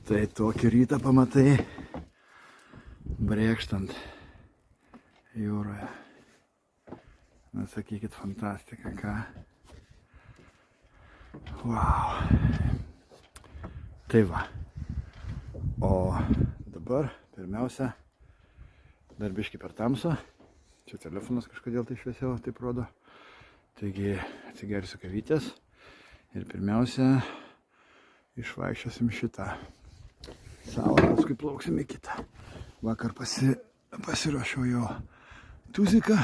Tai tokį rytą pamatai brėkštant jūroje. Na, sakykit, fantastika, ką? Wow. Tai va. O dabar, pirmiausia, dar biškį per tamsą. Čia telefonas kažkodėl tai šviesiau taip rodo. Taigi atsigersiu kavytės. Ir pirmiausia, išvaikščiosim šitą salą, paskui plauksim į kitą. Vakar pasiruošiau jo tuziką.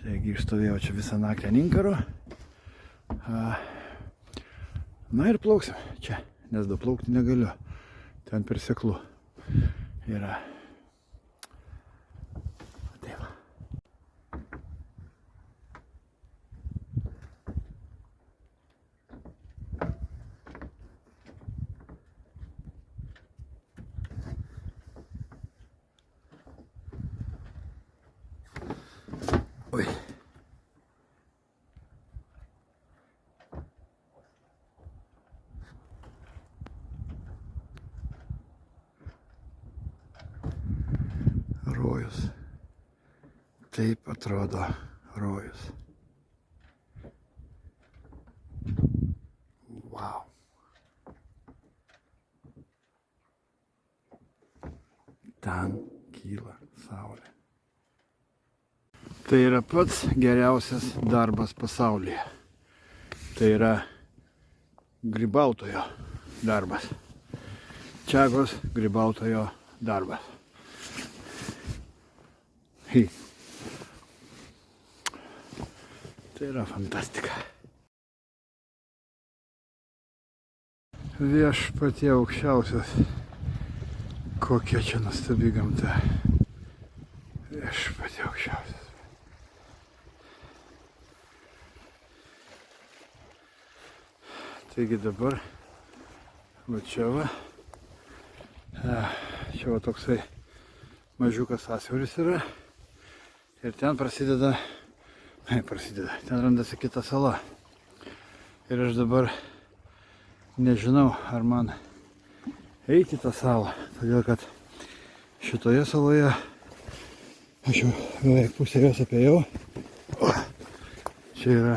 Taigi išstovėjau čia visą naktį ant inkaro. Na ir plauksim čia, nes daplaukti negaliu. Ten per seklu yra. Tai va. Oi. Rojus. Taip atrodo rojus. Wow. Ten kyla saulė. Tai yra pats geriausias darbas pasaulyje. Tai yra grybautojo darbas. Čiagos grybautojo darbas. Tai yra fantastika. Viešpatie aukščiausias. Kokia čia nuostabi gamta. Viešpatie aukščiausias. Taigi dabar, va čia va, toksai mažiukas sąsiauris yra ir ten ten randasi kita sala. Ir aš dabar nežinau, ar man eiti tą salą, todėl kad šitoje saloje aš jau beveik pusę jos apėjau. Čia yra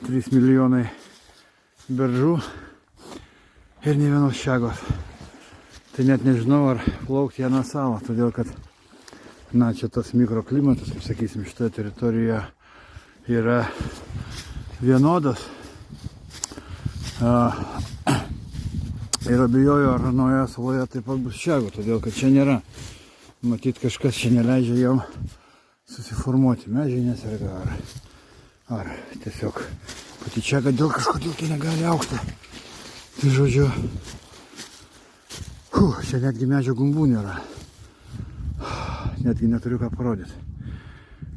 3 milijonai beržų ir ne vienos čiagos. Tai net nežinau, ar plaukti ją nuo salą, todėl kad, na, čia tas mikroklimatas, kaip sakysim, šitoje teritorijoje yra vienodas. Ir abejoju, ar anoje saloje taip pat bus čiagų, todėl kad čia nėra. Matyt, kažkas čia neleidžia jam susiformuoti. Medžiai neserga, ar tiesiog pati čiaga dėl kažkodėl tai negali augti. Tai žodžiu, čia netgi medžio gumbų nėra. Netgi neturiu ką parodyti.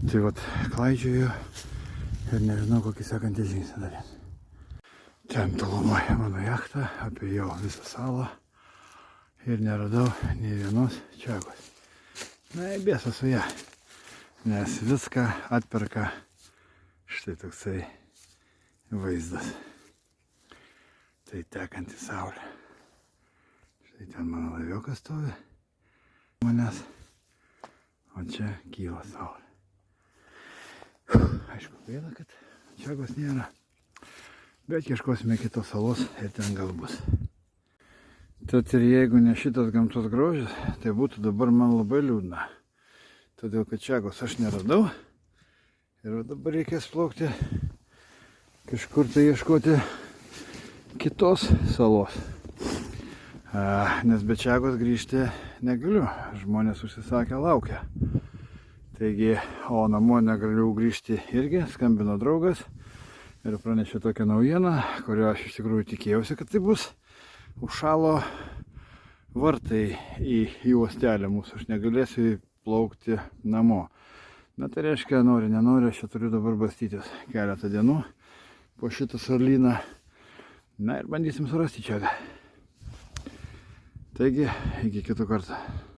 Tai vat, klaidžioju ir nežinau, kokį sekantį žingsnį daryti. Ten tolumoje mano jachta, apėjau visą salą ir neradau nei vienos čiagos. Na, bėsa su ją, nes viską atperka štai toksai vaizdas. Tai tekanti saulė. Štai ten mano laiviokas stovi manęs, o čia kyla saulė. Aišku, gaila, kad čiagos nėra, bet ieškosime kitos salos ir ten gal bus. Tad ir jeigu ne šitas gamtos grožis, tai būtų dabar man labai liūdna. Todėl, kad čiagos aš neradau ir dabar reikės plaukti kažkur tai ieškoti kitos salos. Nes be čiagos grįžti negaliu. Žmonės užsisakė, laukia. Taigi, o namo negaliu grįžti irgi. Skambino draugas ir pranešė tokią naujieną, kurio aš iš tikrųjų tikėjausi, kad tai bus. Užšalo vartai į uostelę mūsų. Aš negalėsiu plaukti namo. Na tai reiškia, nori, nenori, aš čia turiu dabar bastytis keletą dienų po šitą salyną. Na ir bandysim surasti čiagą. Taigi, iki kitų kartų.